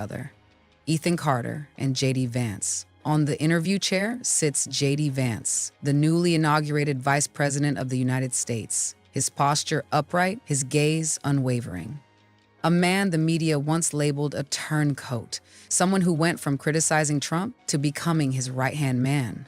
other. Ethan Carter and JD Vance. On the interview chair sits JD Vance, the newly inaugurated Vice President of the United States, his posture upright, his gaze unwavering. A man the media once labeled a turncoat, someone who went from criticizing Trump to becoming his right-hand man.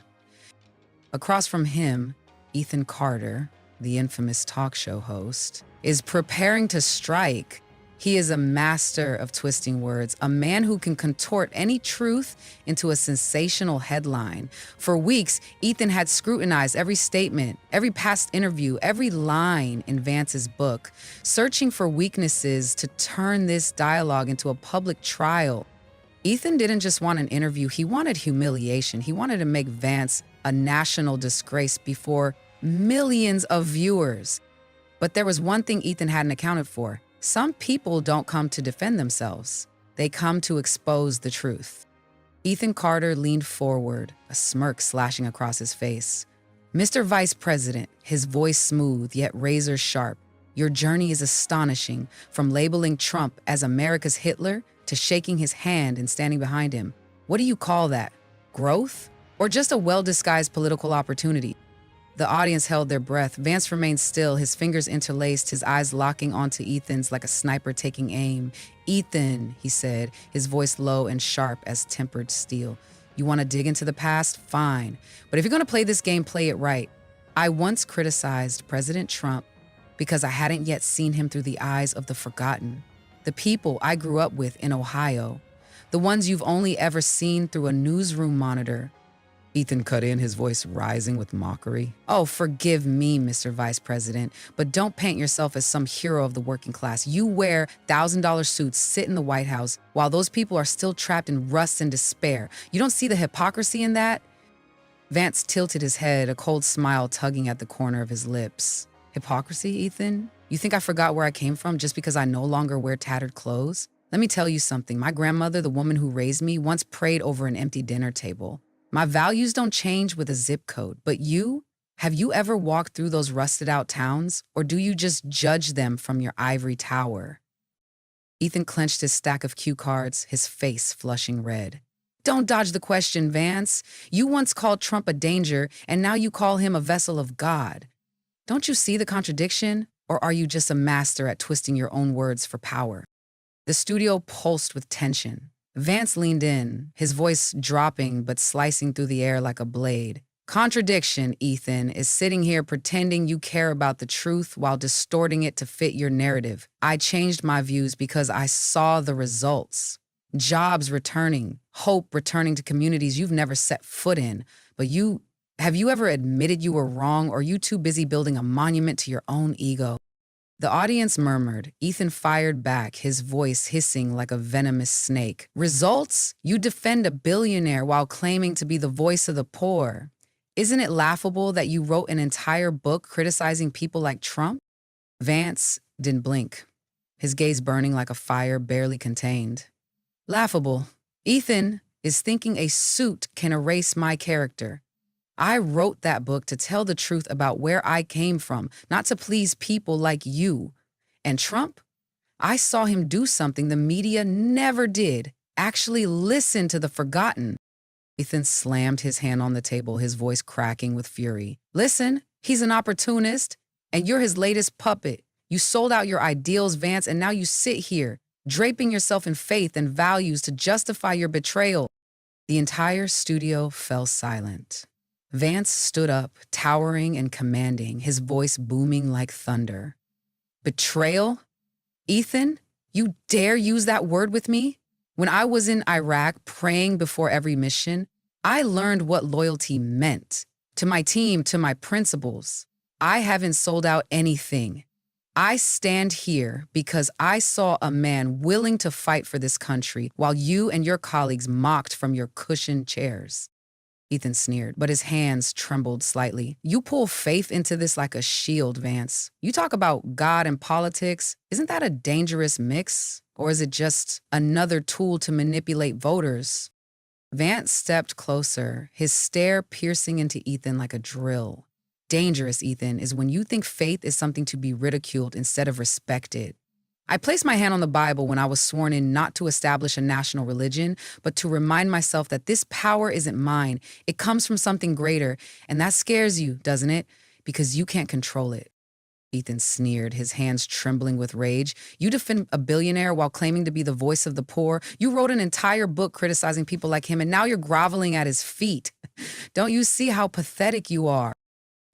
Across from him, Ethan Carter, the infamous talk show host, is preparing to strike. He is a master of twisting words, a man who can contort any truth into a sensational headline. For weeks, Ethan had scrutinized every statement, every past interview, every line in Vance's book, searching for weaknesses to turn this dialogue into a public trial. Ethan didn't just want an interview, he wanted humiliation. He wanted to make Vance a national disgrace before millions of viewers. But there was one thing Ethan hadn't accounted for. Some people don't come to defend themselves. They come to expose the truth. Ethan Carter leaned forward, a smirk slashing across his face. "Mr. Vice President," his voice smooth yet razor sharp, "your journey is astonishing, from labeling Trump as America's Hitler to shaking his hand and standing behind him. What do you call that? Growth? Or just a well-disguised political opportunity?" The audience held their breath. Vance remained still, his fingers interlaced, his eyes locking onto Ethan's like a sniper taking aim. "Ethan," he said, his voice low and sharp as tempered steel. "You want to dig into the past? Fine. But if you're going to play this game, play it right. I once criticized President Trump because I hadn't yet seen him through the eyes of the forgotten. The people I grew up with in Ohio. The ones you've only ever seen through a newsroom monitor." Ethan cut in, his voice rising with mockery. "Oh, forgive me, Mr. Vice President, but don't paint yourself as some hero of the working class. You wear $1,000 suits, sit in the White House, while those people are still trapped in rust and despair. You don't see the hypocrisy in that?" Vance tilted his head, a cold smile tugging at the corner of his lips. "Hypocrisy, Ethan? You think I forgot where I came from just because I no longer wear tattered clothes? Let me tell you something. My grandmother, the woman who raised me, once prayed over an empty dinner table. My values don't change with a zip code, but you? Have you ever walked through those rusted out towns, or do you just judge them from your ivory tower?" Ethan clenched his stack of cue cards, his face flushing red. "Don't dodge the question, Vance. You once called Trump a danger, and now you call him a vessel of God. Don't you see the contradiction, or are you just a master at twisting your own words for power?" The studio pulsed with tension. Vance leaned in, his voice dropping but slicing through the air like a blade. "Contradiction, Ethan, is sitting here pretending you care about the truth while distorting it to fit your narrative. I changed my views because I saw the results. Jobs returning, hope returning to communities you've never set foot in. But have you ever admitted you were wrong, or are you too busy building a monument to your own ego?" The audience murmured. Ethan fired back, his voice hissing like a venomous snake. "Results? You defend a billionaire while claiming to be the voice of the poor. Isn't it laughable that you wrote an entire book criticizing people like Trump?" Vance didn't blink, his gaze burning like a fire barely contained. "Laughable. Ethan is thinking a suit can erase my character. I wrote that book to tell the truth about where I came from, not to please people like you. And Trump? I saw him do something the media never did, actually listen to the forgotten." Ethan slammed his hand on the table, his voice cracking with fury. "Listen, he's an opportunist, and you're his latest puppet. You sold out your ideals, Vance, and now you sit here, draping yourself in faith and values to justify your betrayal." The entire studio fell silent. Vance stood up, towering and commanding, his voice booming like thunder. "Betrayal? Ethan, you dare use that word with me? When I was in Iraq praying before every mission, I learned what loyalty meant. To my team, to my principles. I haven't sold out anything. I stand here because I saw a man willing to fight for this country while you and your colleagues mocked from your cushioned chairs." Ethan sneered, but his hands trembled slightly. "You pull faith into this like a shield, Vance. You talk about God and politics. Isn't that a dangerous mix? Or is it just another tool to manipulate voters?" Vance stepped closer, his stare piercing into Ethan like a drill. "Dangerous, Ethan, is when you think faith is something to be ridiculed instead of respected. I placed my hand on the Bible when I was sworn in not to establish a national religion, but to remind myself that this power isn't mine. It comes from something greater, and that scares you, doesn't it? Because you can't control it. Ethan sneered, his hands trembling with rage. You defend a billionaire while claiming to be the voice of the poor. You wrote an entire book criticizing people like him, and now you're groveling at his feet. Don't you see how pathetic you are?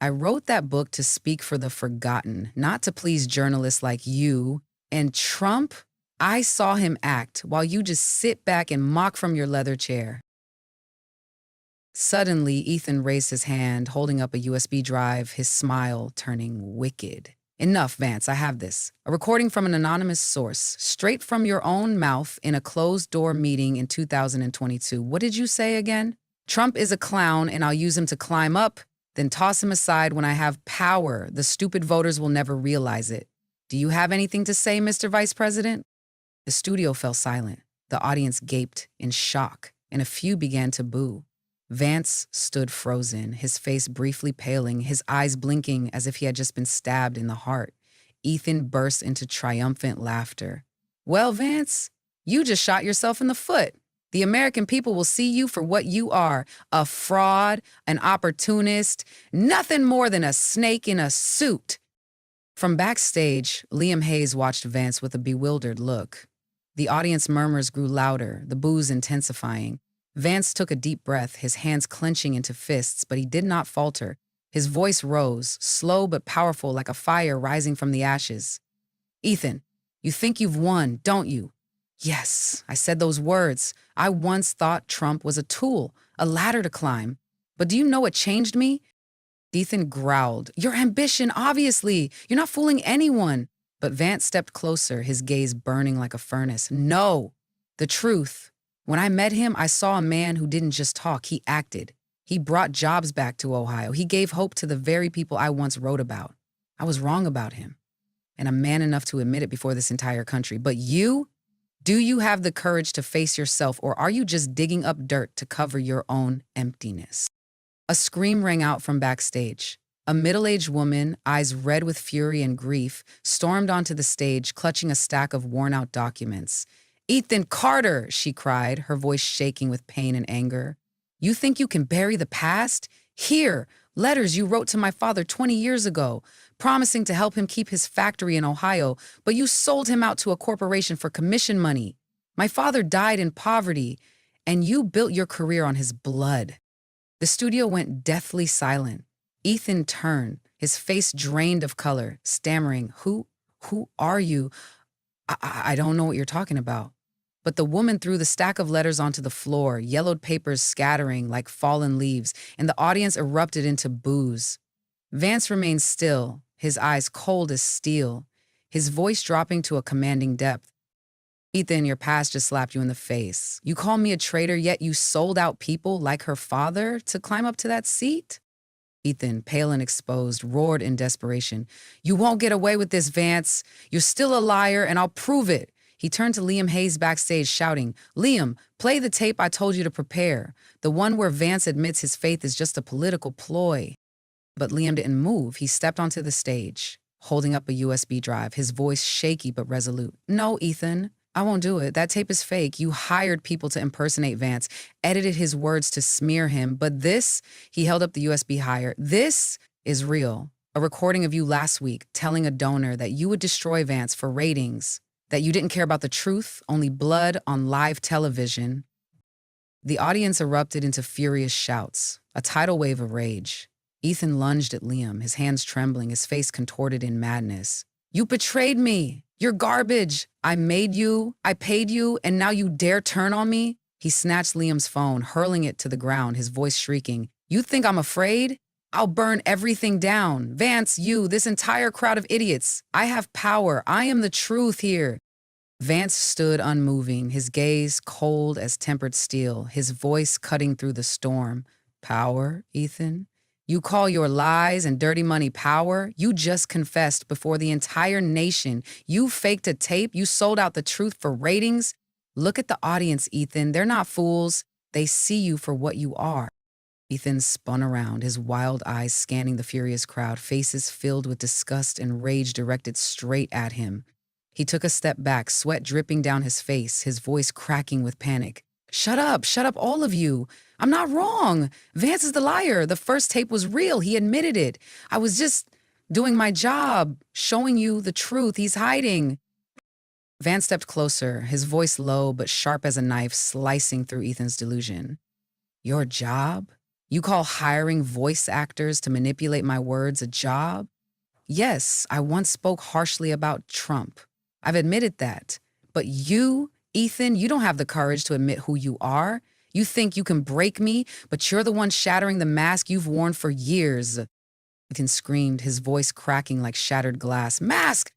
I wrote that book to speak for the forgotten, not to please journalists like you. And Trump, I saw him act while you just sit back and mock from your leather chair. Suddenly, Ethan raised his hand, holding up a USB drive, his smile turning wicked. Enough, Vance, I have this. A recording from an anonymous source, straight from your own mouth in a closed-door meeting in 2022. What did you say again? Trump is a clown and I'll use him to climb up, then toss him aside when I have power. The stupid voters will never realize it. Do you have anything to say, Mr. Vice President? The studio fell silent. The audience gaped in shock, and a few began to boo. Vance stood frozen, his face briefly paling, his eyes blinking as if he had just been stabbed in the heart. Ethan burst into triumphant laughter. Well, Vance, you just shot yourself in the foot. The American people will see you for what you are, a fraud, an opportunist, nothing more than a snake in a suit. From backstage, Liam Hayes watched Vance with a bewildered look. The audience murmurs grew louder, the boos intensifying. Vance took a deep breath, his hands clenching into fists, but he did not falter. His voice rose, slow but powerful like a fire rising from the ashes. Ethan, you think you've won, don't you? Yes, I said those words. I once thought Trump was a tool, a ladder to climb. But do you know what changed me? Ethan growled. Your ambition, obviously. You're not fooling anyone. But Vance stepped closer, his gaze burning like a furnace. No, the truth. When I met him, I saw a man who didn't just talk, he acted. He brought jobs back to Ohio. He gave hope to the very people I once wrote about. I was wrong about him, and I'm man enough to admit it before this entire country. But you? Do you have the courage to face yourself, or are you just digging up dirt to cover your own emptiness? A scream rang out from backstage. A middle-aged woman, eyes red with fury and grief, stormed onto the stage, clutching a stack of worn-out documents. Ethan Carter, she cried, her voice shaking with pain and anger. You think you can bury the past? Here, letters you wrote to my father 20 years ago, promising to help him keep his factory in Ohio, but you sold him out to a corporation for commission money. My father died in poverty, and you built your career on his blood. The studio went deathly silent. Ethan turned, his face drained of color, stammering, Who are you? I don't know what you're talking about. But the woman threw the stack of letters onto the floor, yellowed papers scattering like fallen leaves, and the audience erupted into boos. Vance remained still, his eyes cold as steel, his voice dropping to a commanding depth. Ethan, your past just slapped you in the face. You call me a traitor, yet you sold out people like her father to climb up to that seat? Ethan, pale and exposed, roared in desperation. You won't get away with this, Vance. You're still a liar, and I'll prove it. He turned to Liam Hayes backstage, shouting, Liam, play the tape I told you to prepare, the one where Vance admits his faith is just a political ploy. But Liam didn't move. He stepped onto the stage, holding up a USB drive, his voice shaky but resolute. No, Ethan, I won't do it. That tape is fake. You hired people to impersonate Vance, edited his words to smear him. But this, he held up the USB higher, this is real. A recording of you last week telling a donor that you would destroy Vance for ratings, that you didn't care about the truth, only blood on live television. The audience erupted into furious shouts, a tidal wave of rage. Ethan lunged at Liam, his hands trembling, his face contorted in madness. You betrayed me! You're garbage! I made you, I paid you, and now you dare turn on me? He snatched Liam's phone, hurling it to the ground, his voice shrieking. You think I'm afraid? I'll burn everything down. Vance, you, this entire crowd of idiots. I have power. I am the truth here. Vance stood unmoving, his gaze cold as tempered steel, his voice cutting through the storm. Power, Ethan? You call your lies and dirty money power? You just confessed before the entire nation. You faked a tape. You sold out the truth for ratings. Look at the audience, Ethan. They're not fools. They see you for what you are. Ethan spun around, his wild eyes scanning the furious crowd, faces filled with disgust and rage directed straight at him. He took a step back, sweat dripping down his face, his voice cracking with panic. Shut up, all of you. I'm not wrong. Vance is the liar. The first tape was real. He admitted it. I was just doing my job, showing you the truth he's hiding. Vance stepped closer, his voice low but sharp as a knife slicing through Ethan's delusion. Your job? You call hiring voice actors to manipulate my words a job? Yes, I once spoke harshly about Trump. I've admitted that. But you, Ethan, you don't have the courage to admit who you are. You think you can break me, but you're the one shattering the mask you've worn for years. Ethan screamed, his voice cracking like shattered glass. Mask!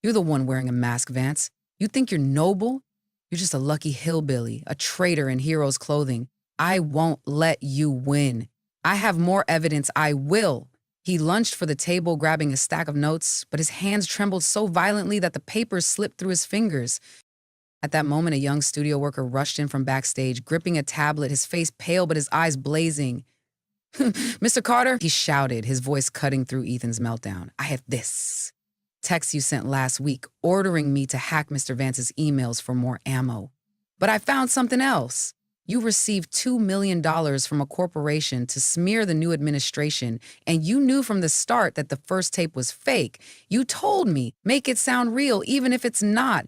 You're the one wearing a mask, Vance. You think you're noble? You're just a lucky hillbilly, a traitor in hero's clothing. I won't let you win. I have more evidence. I will. He lunged for the table, grabbing a stack of notes, but his hands trembled so violently that the papers slipped through his fingers. At that moment, a young studio worker rushed in from backstage, gripping a tablet, his face pale but his eyes blazing. Mr. Carter, he shouted, his voice cutting through Ethan's meltdown. I have this text you sent last week ordering me to hack Mr. Vance's emails for more ammo. But I found something else. You received $2 million from a corporation to smear the new administration, and you knew from the start that the first tape was fake. You told me, make it sound real, even if it's not.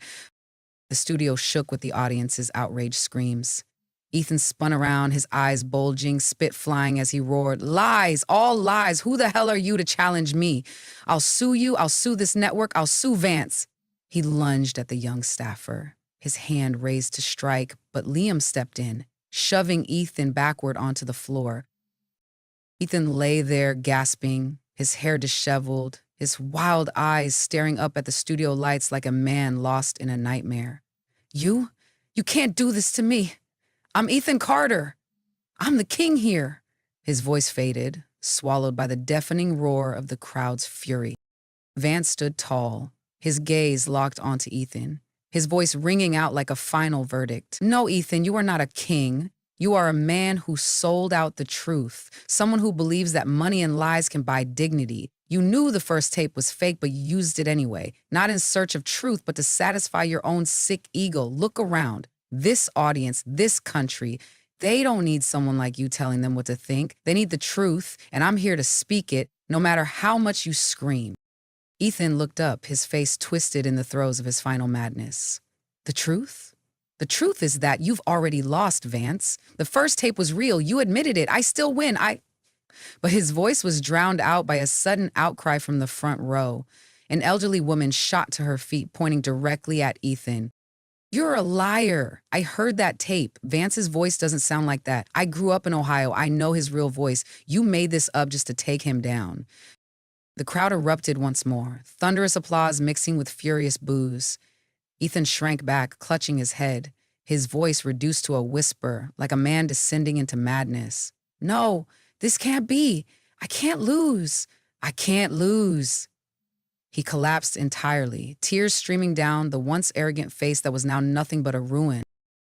The studio shook with the audience's outraged screams. Ethan spun around, his eyes bulging, spit flying as he roared, lies, all lies. Who the hell are you to challenge me? I'll sue you, I'll sue this network, I'll sue Vance. He lunged at the young staffer, his hand raised to strike, but Liam stepped in, shoving Ethan backward onto the floor. Ethan lay there gasping, his hair disheveled, his wild eyes staring up at the studio lights like a man lost in a nightmare. You can't do this to me. I'm Ethan Carter. I'm the king here. His voice faded, swallowed by the deafening roar of the crowd's fury. Vance stood tall, his gaze locked onto Ethan, his voice ringing out like a final verdict. No, Ethan, you are not a king. You are a man who sold out the truth, someone who believes that money and lies can buy dignity. You knew the first tape was fake, but you used it anyway, not in search of truth, but to satisfy your own sick ego. Look around. This audience, this country, they don't need someone like you telling them what to think. They need the truth, and I'm here to speak it, no matter how much you scream. Ethan looked up, his face twisted in the throes of his final madness. The truth? The truth is that you've already lost, Vance. The first tape was real. You admitted it. I still win. But his voice was drowned out by a sudden outcry from the front row. An elderly woman shot to her feet, pointing directly at Ethan. You're a liar. I heard that tape. Vance's voice doesn't sound like that. I grew up in Ohio. I know his real voice. You made this up just to take him down. The crowd erupted once more, thunderous applause mixing with furious boos. Ethan shrank back, clutching his head, his voice reduced to a whisper, like a man descending into madness. No, this can't be. I can't lose. I can't lose. He collapsed entirely, tears streaming down the once arrogant face that was now nothing but a ruin.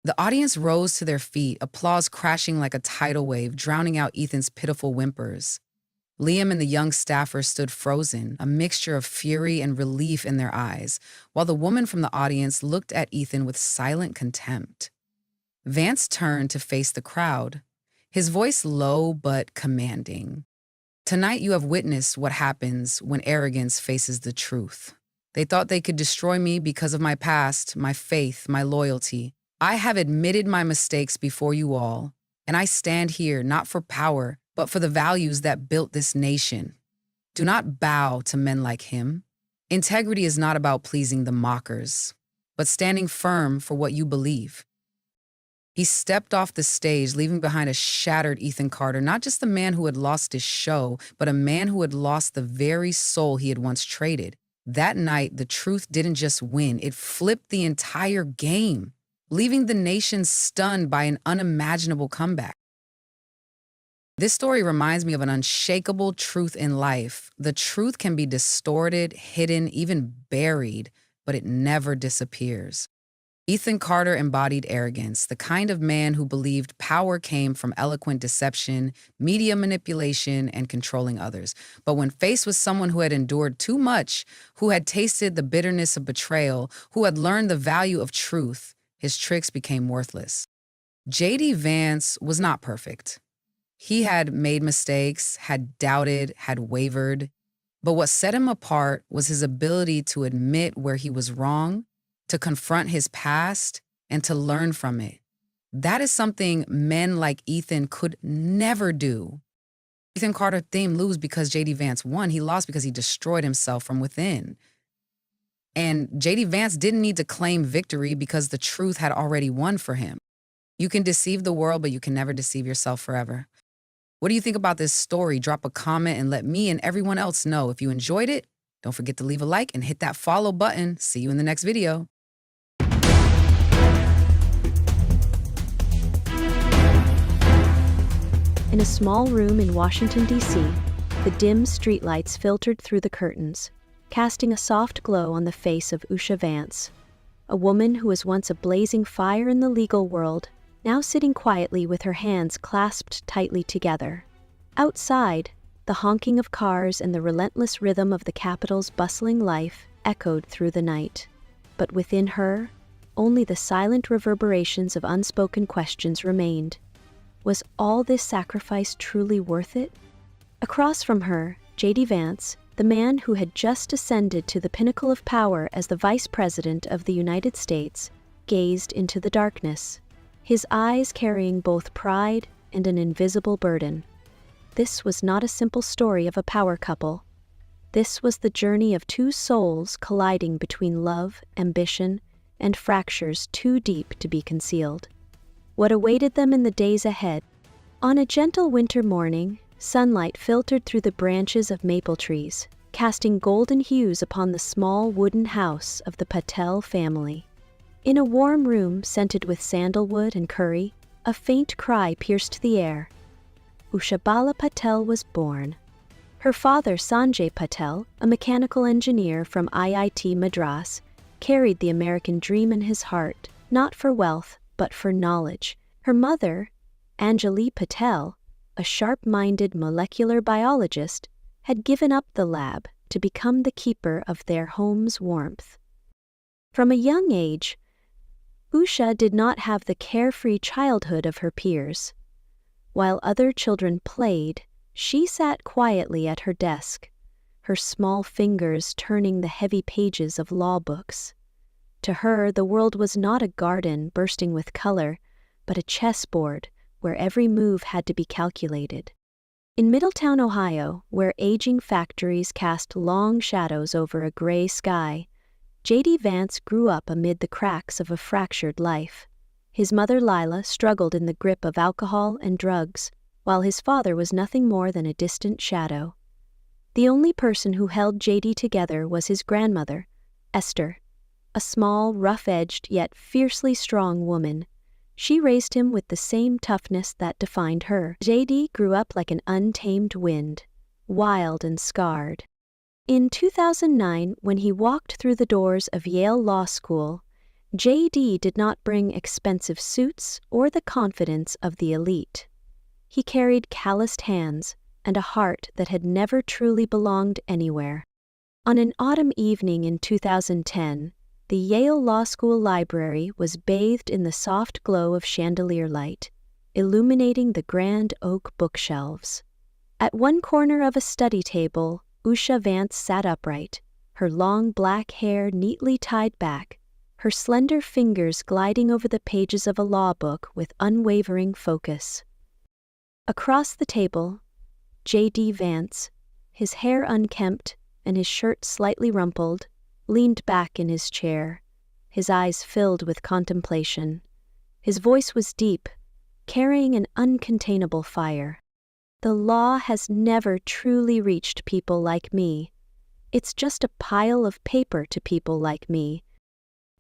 The audience rose to their feet, applause crashing like a tidal wave, drowning out Ethan's pitiful whimpers. Liam and the young staffer stood frozen, a mixture of fury and relief in their eyes, while the woman from the audience looked at Ethan with silent contempt. Vance turned to face the crowd, his voice low but commanding. Tonight you have witnessed what happens when arrogance faces the truth. They thought they could destroy me because of my past, my faith, my loyalty. I have admitted my mistakes before you all, and I stand here not for power, but for the values that built this nation. Do not bow to men like him. Integrity is not about pleasing the mockers, but standing firm for what you believe. He stepped off the stage, leaving behind a shattered Ethan Carter, not just a man who had lost his show, but a man who had lost the very soul he had once traded. That night, the truth didn't just win, it flipped the entire game, leaving the nation stunned by an unimaginable comeback. This story reminds me of an unshakable truth in life. The truth can be distorted, hidden, even buried, but it never disappears. Ethan Carter embodied arrogance, the kind of man who believed power came from eloquent deception, media manipulation, and controlling others. But when faced with someone who had endured too much, who had tasted the bitterness of betrayal, who had learned the value of truth, his tricks became worthless. JD Vance was not perfect. He had made mistakes, had doubted, had wavered. But what set him apart was his ability to admit where he was wrong, to confront his past, and to learn from it. That is something men like Ethan could never do. Ethan Carter didn't lose because JD Vance won. He lost because he destroyed himself from within. And JD Vance didn't need to claim victory because the truth had already won for him. You can deceive the world, but you can never deceive yourself forever. What do you think about this story? Drop a comment and let me and everyone else know. If you enjoyed it, don't forget to leave a like and hit that follow button. See you in the next video. In a small room in Washington, D.C., the dim streetlights filtered through the curtains, casting a soft glow on the face of Usha Vance, a woman who was once a blazing fire in the legal world, now sitting quietly with her hands clasped tightly together. Outside, the honking of cars and the relentless rhythm of the capital's bustling life echoed through the night. But within her, only the silent reverberations of unspoken questions remained. Was all this sacrifice truly worth it? Across from her, JD Vance, the man who had just ascended to the pinnacle of power as the Vice President of the United States, gazed into the darkness, his eyes carrying both pride and an invisible burden. This was not a simple story of a power couple. This was the journey of two souls colliding between love, ambition, and fractures too deep to be concealed. What awaited them in the days ahead? On a gentle winter morning, sunlight filtered through the branches of maple trees, casting golden hues upon the small wooden house of the Patel family. In a warm room scented with sandalwood and curry, a faint cry pierced the air. Ushabala Patel was born. Her father, Sanjay Patel, a mechanical engineer from IIT Madras, carried the American dream in his heart, not for wealth, but for knowledge. Her mother, Anjali Patel, a sharp-minded molecular biologist, had given up the lab to become the keeper of their home's warmth. From a young age, Usha did not have the carefree childhood of her peers. While other children played, she sat quietly at her desk, her small fingers turning the heavy pages of law books. To her, the world was not a garden bursting with color, but a chessboard where every move had to be calculated. In Middletown, Ohio, where aging factories cast long shadows over a gray sky, JD Vance grew up amid the cracks of a fractured life. His mother, Lila, struggled in the grip of alcohol and drugs, while his father was nothing more than a distant shadow. The only person who held JD together was his grandmother, Esther, a small, rough-edged yet fiercely strong woman. She raised him with the same toughness that defined her. JD grew up like an untamed wind, wild and scarred. In 2009, when he walked through the doors of Yale Law School, JD did not bring expensive suits or the confidence of the elite. He carried calloused hands and a heart that had never truly belonged anywhere. On an autumn evening in 2010, the Yale Law School library was bathed in the soft glow of chandelier light, illuminating the grand oak bookshelves. At one corner of a study table, Usha Vance sat upright, her long black hair neatly tied back, her slender fingers gliding over the pages of a law book with unwavering focus. Across the table, JD Vance, his hair unkempt and his shirt slightly rumpled, leaned back in his chair, his eyes filled with contemplation. His voice was deep, carrying an uncontainable fire. The law has never truly reached people like me. It's just a pile of paper to people like me.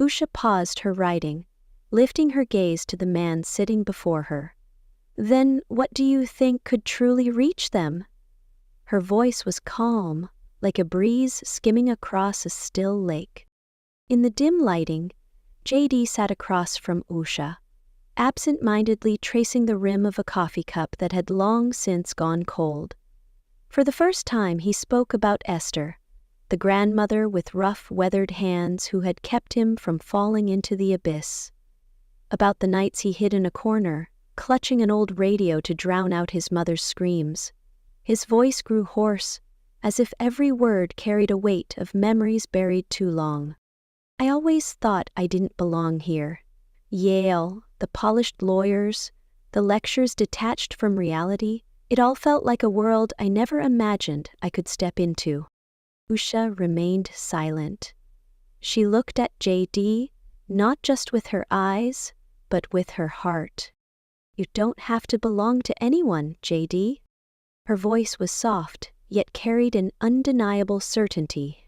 Usha paused her writing, lifting her gaze to the man sitting before her. Then what do you think could truly reach them? Her voice was calm, like a breeze skimming across a still lake. In the dim lighting, JD sat across from Usha, absent-mindedly tracing the rim of a coffee cup that had long since gone cold. For the first time he spoke about Esther, the grandmother with rough, weathered hands who had kept him from falling into the abyss. About the nights he hid in a corner, clutching an old radio to drown out his mother's screams. His voice grew hoarse, as if every word carried a weight of memories buried too long. I always thought I didn't belong here. Yale, the polished lawyers, the lectures detached from reality, it all felt like a world I never imagined I could step into. Usha remained silent. She looked at JD, not just with her eyes, but with her heart. You don't have to belong to anyone, JD. Her voice was soft, yet carried an undeniable certainty.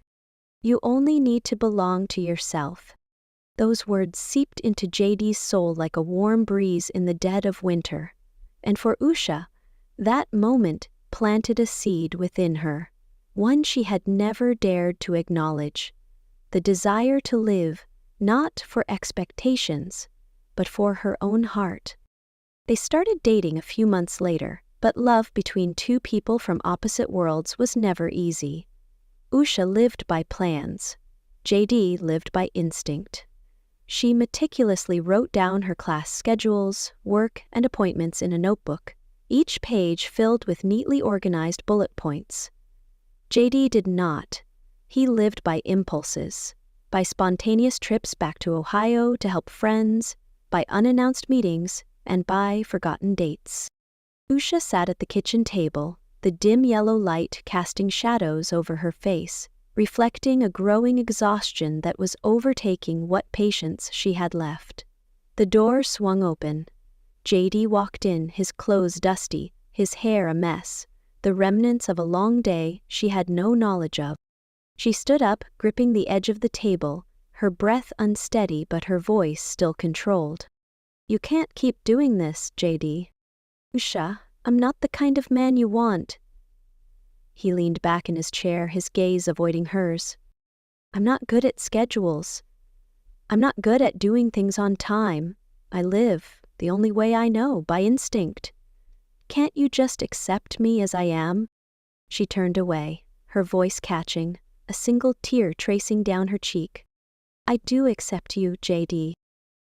You only need to belong to yourself. Those words seeped into JD's soul like a warm breeze in the dead of winter. And for Usha, that moment planted a seed within her, one she had never dared to acknowledge. The desire to live, not for expectations, but for her own heart. They started dating a few months later, but love between two people from opposite worlds was never easy. Usha lived by plans. JD lived by instinct. She meticulously wrote down her class schedules, work, and appointments in a notebook, each page filled with neatly organized bullet points. JD did not. He lived by impulses, by spontaneous trips back to Ohio to help friends, by unannounced meetings, and by forgotten dates. Usha sat at the kitchen table, the dim yellow light casting shadows over her face, reflecting a growing exhaustion that was overtaking what patience she had left. The door swung open. JD walked in, his clothes dusty, his hair a mess, the remnants of a long day she had no knowledge of. She stood up, gripping the edge of the table, her breath unsteady but her voice still controlled. You can't keep doing this, JD. Usha, I'm not the kind of man you want. He leaned back in his chair, his gaze avoiding hers. I'm not good at schedules. I'm not good at doing things on time. I live, the only way I know, by instinct. Can't you just accept me as I am? She turned away, her voice catching, a single tear tracing down her cheek. I do accept you, JD.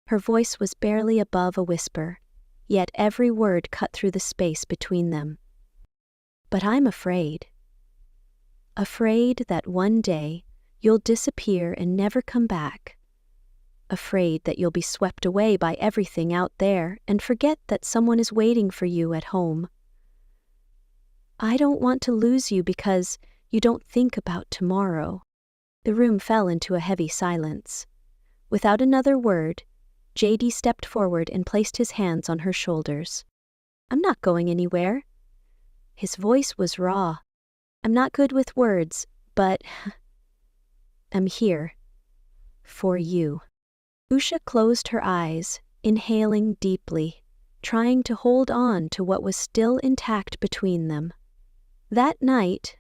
Her voice was barely above a whisper, yet every word cut through the space between them. But I'm afraid. Afraid that one day you'll disappear and never come back. Afraid that you'll be swept away by everything out there and forget that someone is waiting for you at home. I don't want to lose you because you don't think about tomorrow. The room fell into a heavy silence. Without another word, JD stepped forward and placed his hands on her shoulders. I'm not going anywhere. His voice was raw. I'm not good with words, but I'm here. For you. Usha closed her eyes, inhaling deeply, trying to hold on to what was still intact between them. That night,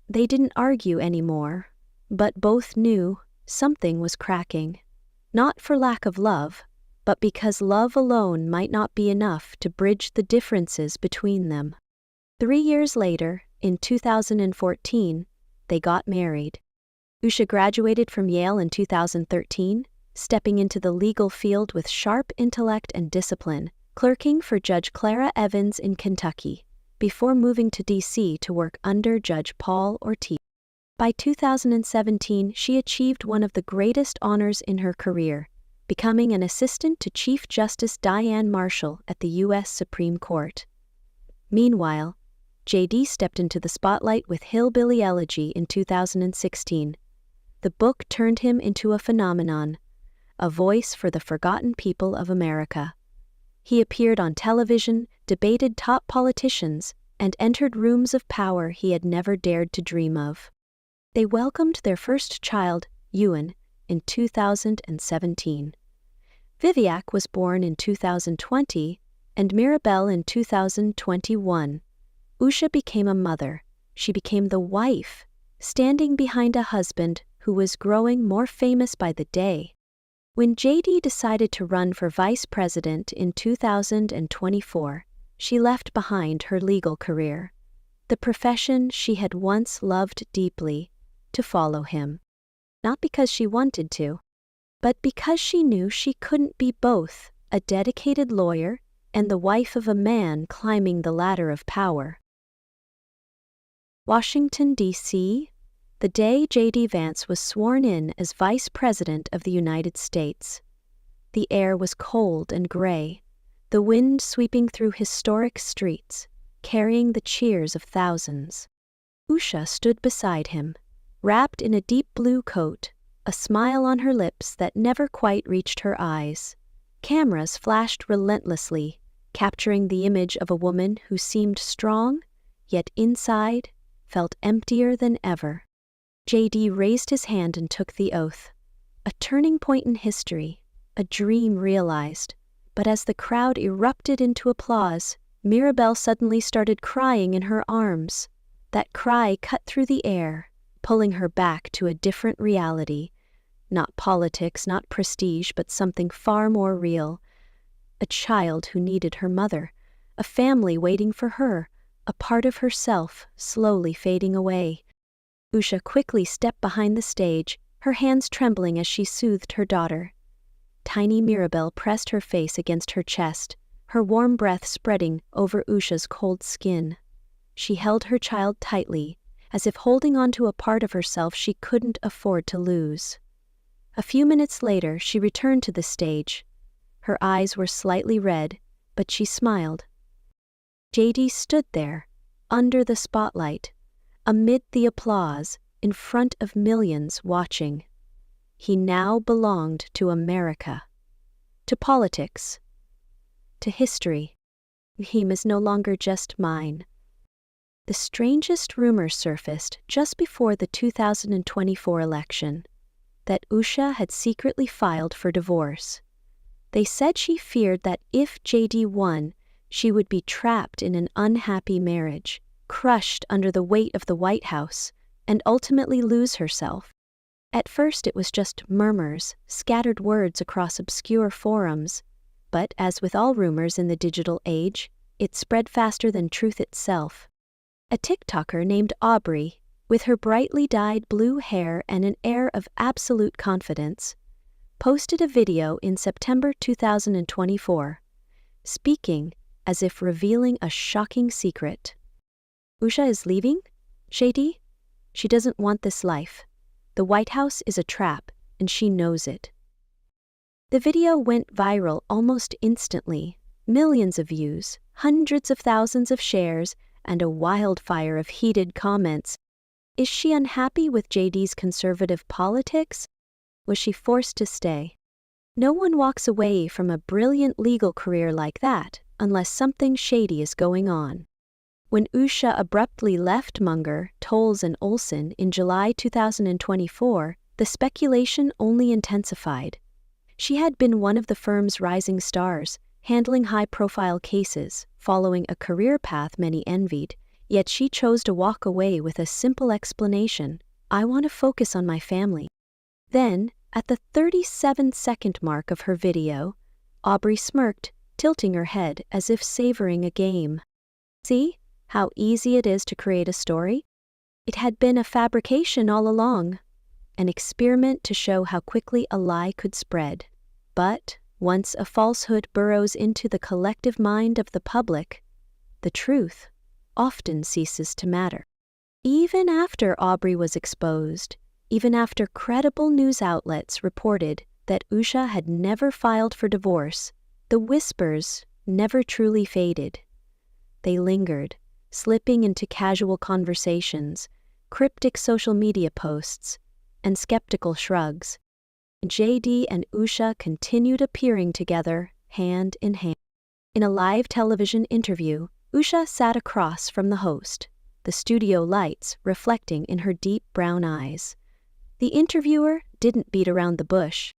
they didn't argue anymore, but both knew something was cracking. Not for lack of love, but because love alone might not be enough to bridge the differences between them. 3 years later, in 2014, they got married. Usha graduated from Yale in 2013, stepping into the legal field with sharp intellect and discipline, clerking for Judge Clara Evans in Kentucky, before moving to D.C. to work under Judge Paul Ortiz. By 2017, she achieved one of the greatest honors in her career, becoming an assistant to Chief Justice Diane Marshall at the U.S. Supreme Court. Meanwhile, JD stepped into the spotlight with Hillbilly Elegy in 2016. The book turned him into a phenomenon, a voice for the forgotten people of America. He appeared on television, debated top politicians, and entered rooms of power he had never dared to dream of. They welcomed their first child, Ewan, in 2017. Viviak was born in 2020, and Mirabelle in 2021. Usha became a mother. She became the wife, standing behind a husband who was growing more famous by the day. When JD decided to run for vice president in 2024, she left behind her legal career, the profession she had once loved deeply, to follow him. Not because she wanted to, but because she knew she couldn't be both a dedicated lawyer and the wife of a man climbing the ladder of power. Washington, D.C., the day JD Vance was sworn in as Vice President of the United States. The air was cold and gray, the wind sweeping through historic streets, carrying the cheers of thousands. Usha stood beside him, wrapped in a deep blue coat, a smile on her lips that never quite reached her eyes. Cameras flashed relentlessly, capturing the image of a woman who seemed strong, yet inside felt emptier than ever. JD raised his hand and took the oath. A turning point in history, a dream realized. But as the crowd erupted into applause, Mirabelle suddenly started crying in her arms. That cry cut through the air, pulling her back to a different reality. Not politics, not prestige, but something far more real. A child who needed her mother, a family waiting for her, a part of herself slowly fading away. Usha quickly stepped behind the stage, her hands trembling as she soothed her daughter. Tiny Mirabelle pressed her face against her chest, her warm breath spreading over Usha's cold skin. She held her child tightly, as if holding on to a part of herself she couldn't afford to lose. A few minutes later, she returned to the stage. Her eyes were slightly red, but she smiled. JD stood there, under the spotlight, amid the applause, in front of millions watching. He now belonged to America, to politics, to history. He was no longer just mine. The strangest rumor surfaced just before the 2024 election, that Usha had secretly filed for divorce. They said she feared that if JD won, she would be trapped in an unhappy marriage, crushed under the weight of the White House, and ultimately lose herself. At first it was just murmurs, scattered words across obscure forums, but as with all rumors in the digital age, it spread faster than truth itself. A TikToker named Aubrey, with her brightly dyed blue hair and an air of absolute confidence, posted a video in September 2024, speaking as if revealing a shocking secret. Usha is leaving? JD? She doesn't want this life. The White House is a trap, and she knows it. The video went viral almost instantly, millions of views, hundreds of thousands of shares, and a wildfire of heated comments. Is she unhappy with JD's conservative politics? Was she forced to stay? No one walks away from a brilliant legal career like that unless something shady is going on. When Usha abruptly left Munger, Tolles & Olson in July 2024, the speculation only intensified. She had been one of the firm's rising stars, handling high-profile cases, following a career path many envied, yet she chose to walk away with a simple explanation: I want to focus on my family. Then, at the 37-second mark of her video, Aubrey smirked, tilting her head as if savoring a game. See how easy it is to create a story? It had been a fabrication all along, an experiment to show how quickly a lie could spread. But once a falsehood burrows into the collective mind of the public, the truth often ceases to matter. Even after Aubrey was exposed, even after credible news outlets reported that Usha had never filed for divorce, the whispers never truly faded. They lingered, slipping into casual conversations, cryptic social media posts, and skeptical shrugs. JD and Usha continued appearing together, hand in hand. In a live television interview, Usha sat across from the host, the studio lights reflecting in her deep brown eyes. The interviewer didn't beat around the bush.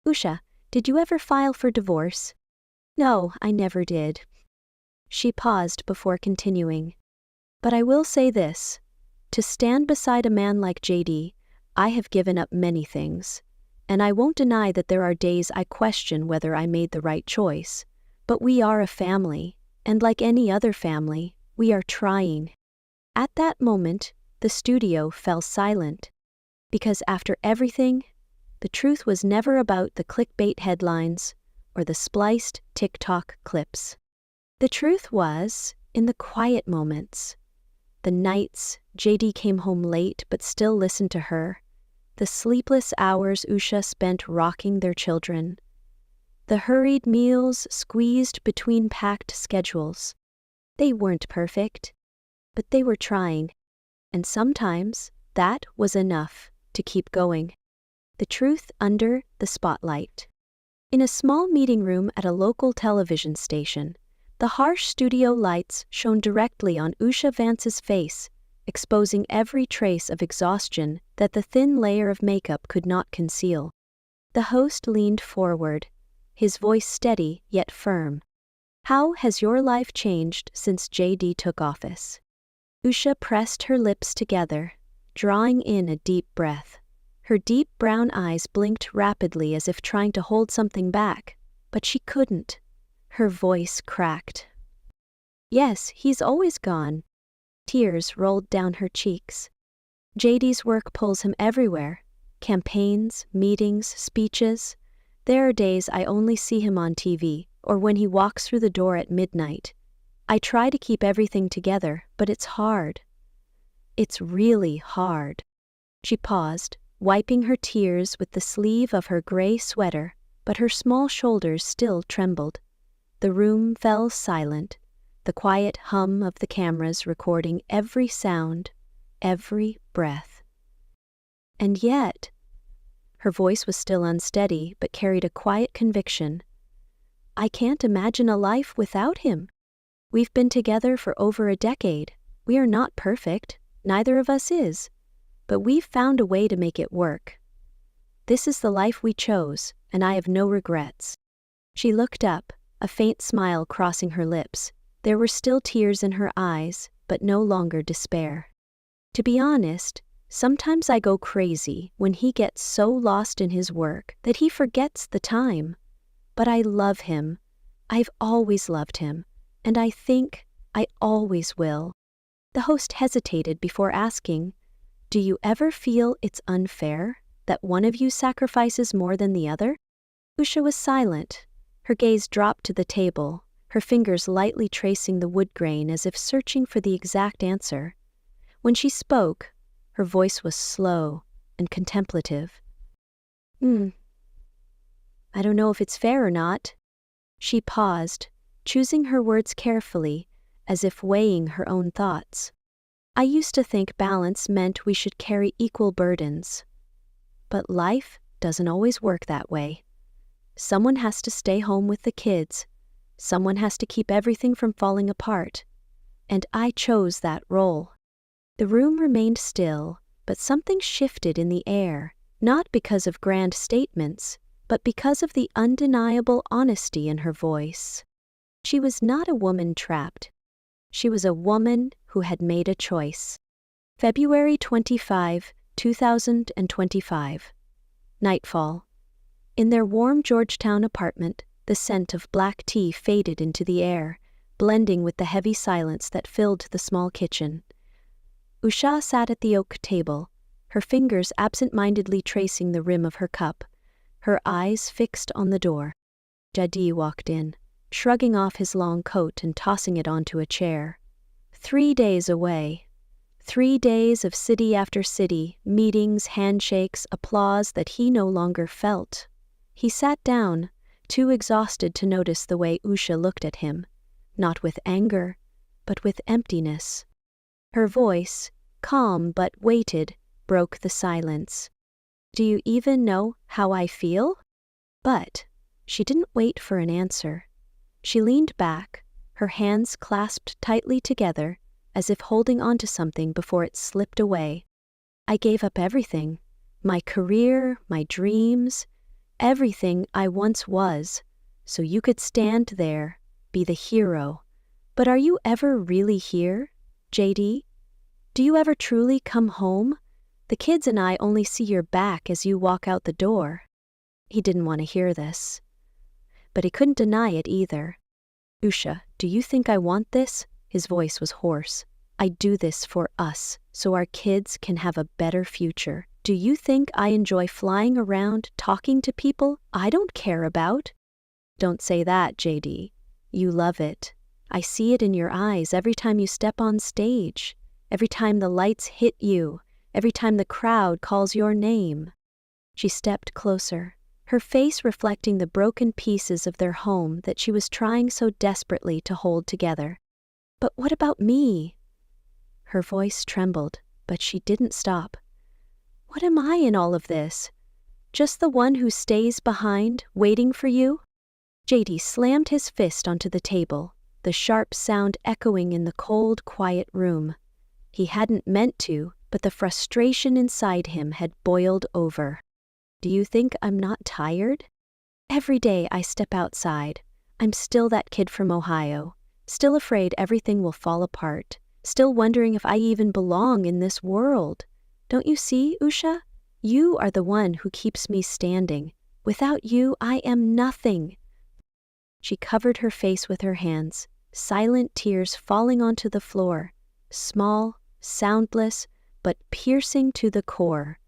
Usha, did you ever file for divorce? No, I never did. She paused before continuing. But I will say this. To stand beside a man like JD, I have given up many things. And I won't deny that there are days I question whether I made the right choice. But we are a family, and like any other family, we are trying. At that moment, the studio fell silent. Because after everything, the truth was never about the clickbait headlines or the spliced TikTok clips. The truth was in the quiet moments. The nights JD came home late but still listened to her. The sleepless hours Usha spent rocking their children. The hurried meals squeezed between packed schedules. They weren't perfect, but they were trying. And sometimes that was enough to keep going. The truth under the spotlight. In a small meeting room at a local television station, the harsh studio lights shone directly on Usha Vance's face, exposing every trace of exhaustion that the thin layer of makeup could not conceal. The host leaned forward, his voice steady yet firm. How has your life changed since JD took office? Usha pressed her lips together, drawing in a deep breath. Her deep brown eyes blinked rapidly as if trying to hold something back, but she couldn't. Her voice cracked. Yes, he's always gone. Tears rolled down her cheeks. JD's work pulls him everywhere. Campaigns, meetings, speeches. There are days I only see him on TV, or when he walks through the door at midnight. I try to keep everything together, but it's hard. It's really hard. She paused, wiping her tears with the sleeve of her gray sweater, but her small shoulders still trembled. The room fell silent, the quiet hum of the cameras recording every sound, every breath. And yet, her voice was still unsteady but carried a quiet conviction. I can't imagine a life without him. We've been together for over a decade. We are not perfect, neither of us is. But we've found a way to make it work. This is the life we chose, and I have no regrets. She looked up, a faint smile crossing her lips. There were still tears in her eyes, but no longer despair. To be honest, sometimes I go crazy when he gets so lost in his work that he forgets the time. But I love him. I've always loved him, and I think I always will. The host hesitated before asking, do you ever feel it's unfair that one of you sacrifices more than the other? Usha was silent. Her gaze dropped to the table, her fingers lightly tracing the wood grain as if searching for the exact answer. When she spoke, her voice was slow and contemplative. I don't know if it's fair or not. She paused, choosing her words carefully, as if weighing her own thoughts. I used to think balance meant we should carry equal burdens. But life doesn't always work that way. Someone has to stay home with the kids. Someone has to keep everything from falling apart. And I chose that role. The room remained still, but something shifted in the air, not because of grand statements, but because of the undeniable honesty in her voice. She was not a woman trapped. She was a woman who had made a choice. February 25, 2025. Nightfall. In their warm Georgetown apartment, the scent of black tea faded into the air, blending with the heavy silence that filled the small kitchen. Usha sat at the oak table, her fingers absent-mindedly tracing the rim of her cup, her eyes fixed on the door. JD walked in, shrugging off his long coat and tossing it onto a chair. 3 days away. 3 days of city after city, meetings, handshakes, applause that he no longer felt. He sat down, too exhausted to notice the way Usha looked at him, not with anger, but with emptiness. Her voice, calm but weighted, broke the silence. Do you even know how I feel? But she didn't wait for an answer. She leaned back, her hands clasped tightly together, as if holding on to something before it slipped away. I gave up everything, my career, my dreams, everything I once was, so you could stand there, be the hero. But are you ever really here, JD? Do you ever truly come home? The kids and I only see your back as you walk out the door. He didn't want to hear this. But he couldn't deny it either. Usha, do you think I want this? His voice was hoarse. I do this for us, so our kids can have a better future. Do you think I enjoy flying around, talking to people I don't care about? Don't say that, JD. You love it. I see it in your eyes every time you step on stage, every time the lights hit you, every time the crowd calls your name. She stepped closer, her face reflecting the broken pieces of their home that she was trying so desperately to hold together. But what about me? Her voice trembled, but she didn't stop. What am I in all of this? Just the one who stays behind, waiting for you? JD slammed his fist onto the table, the sharp sound echoing in the cold, quiet room. He hadn't meant to, but the frustration inside him had boiled over. Do you think I'm not tired? Every day I step outside, I'm still that kid from Ohio, still afraid everything will fall apart, still wondering if I even belong in this world. Don't you see, Usha? You are the one who keeps me standing. Without you, I am nothing. She covered her face with her hands, silent tears falling onto the floor, small, soundless, but piercing to the core.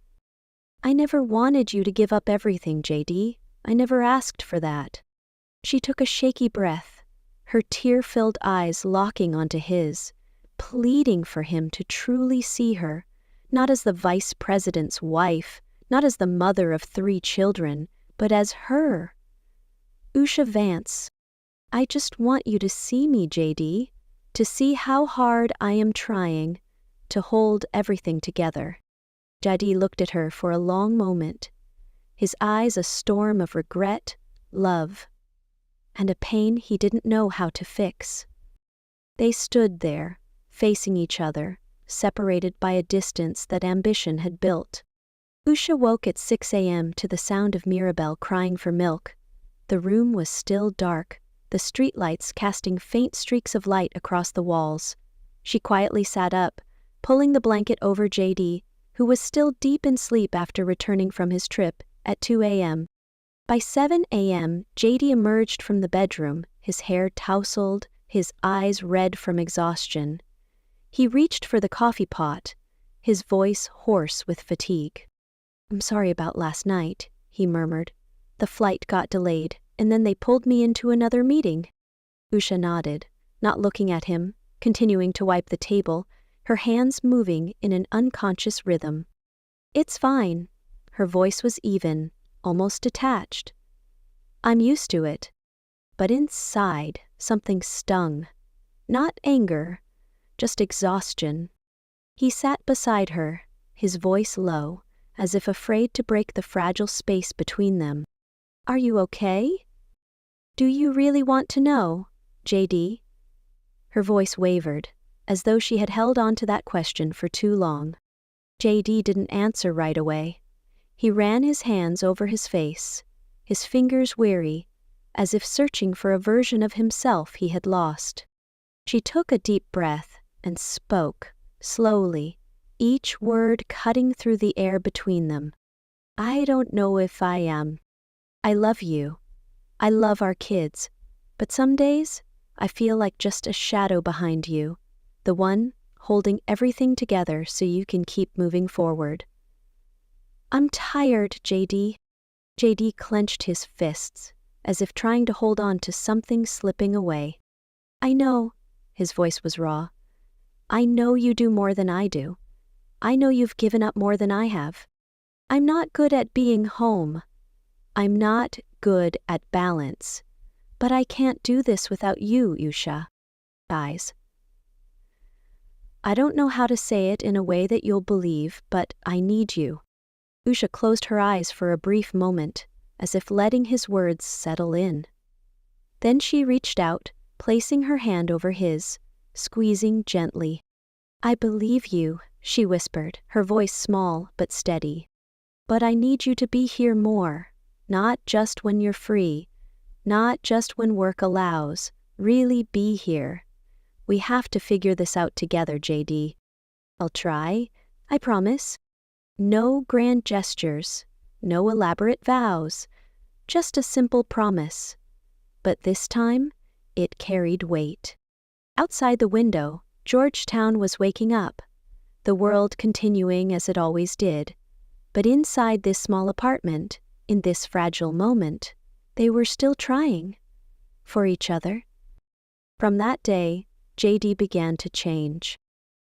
I never wanted you to give up everything, JD. I never asked for that. She took a shaky breath, her tear-filled eyes locking onto his, pleading for him to truly see her, not as the vice president's wife, not as the mother of 3 children, but as her. Usha Vance, I just want you to see me, JD, to see how hard I am trying to hold everything together. JD looked at her for a long moment, his eyes a storm of regret, love, and a pain he didn't know how to fix. They stood there, facing each other, separated by a distance that ambition had built. Usha woke at 6 a.m. to the sound of Mirabelle crying for milk. The room was still dark, the streetlights casting faint streaks of light across the walls. She quietly sat up, pulling the blanket over JD, who was still deep in sleep after returning from his trip, at 2 a.m. By 7 a.m., JD emerged from the bedroom, his hair tousled, his eyes red from exhaustion. He reached for the coffee pot, his voice hoarse with fatigue. I'm sorry about last night, he murmured. The flight got delayed, and then they pulled me into another meeting. Usha nodded, not looking at him, continuing to wipe the table, her hands moving in an unconscious rhythm. It's fine. Her voice was even, almost detached. I'm used to it. But inside, something stung. Not anger, just exhaustion. He sat beside her, his voice low, as if afraid to break the fragile space between them. Are you okay? Do you really want to know, JD? Her voice wavered, as though she had held on to that question for too long. JD didn't answer right away. He ran his hands over his face, his fingers weary, as if searching for a version of himself he had lost. She took a deep breath and spoke, slowly, each word cutting through the air between them. I don't know if I am. I love you. I love our kids. But some days, I feel like just a shadow behind you, the one holding everything together so you can keep moving forward. I'm tired, JD. JD clenched his fists, as if trying to hold on to something slipping away. I know, his voice was raw. I know you do more than I do. I know you've given up more than I have. I'm not good at being home. I'm not good at balance. But I can't do this without you, Usha. Eyes. I don't know how to say it in a way that you'll believe, but I need you. Usha closed her eyes for a brief moment, as if letting his words settle in. Then she reached out, placing her hand over his, squeezing gently. I believe you, she whispered, her voice small but steady. But I need you to be here more, not just when you're free, not just when work allows, really be here. We have to figure this out together, JD. I'll try, I promise. No grand gestures, no elaborate vows, just a simple promise. But this time, it carried weight. Outside the window, Georgetown was waking up, the world continuing as it always did. But inside this small apartment, in this fragile moment, they were still trying for each other. From that day, JD began to change.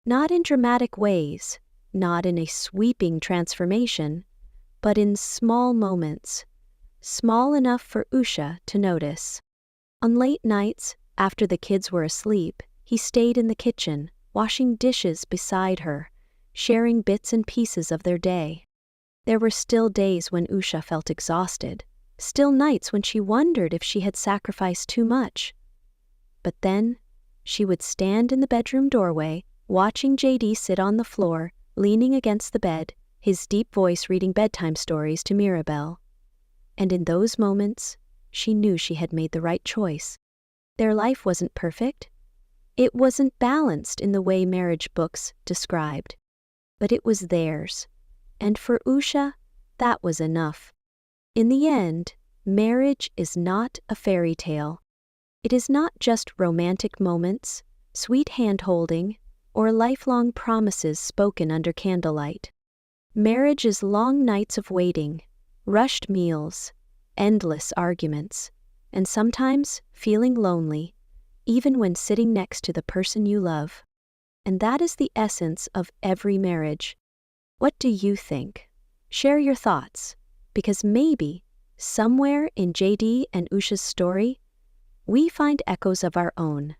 Not in dramatic ways, not in a sweeping transformation, but in small moments, small enough for Usha to notice. On late nights, after the kids were asleep, he stayed in the kitchen, washing dishes beside her, sharing bits and pieces of their day. There were still days when Usha felt exhausted, still nights when she wondered if she had sacrificed too much. But then, she would stand in the bedroom doorway, watching JD sit on the floor, leaning against the bed, his deep voice reading bedtime stories to Mirabelle. And in those moments, she knew she had made the right choice. Their life wasn't perfect. It wasn't balanced in the way marriage books described. But it was theirs. And for Usha, that was enough. In the end, marriage is not a fairy tale. It is not just romantic moments, sweet hand-holding, or lifelong promises spoken under candlelight. Marriage is long nights of waiting, rushed meals, endless arguments, and sometimes feeling lonely, even when sitting next to the person you love. And that is the essence of every marriage. What do you think? Share your thoughts, because maybe, somewhere in JD and Usha's story, we find echoes of our own.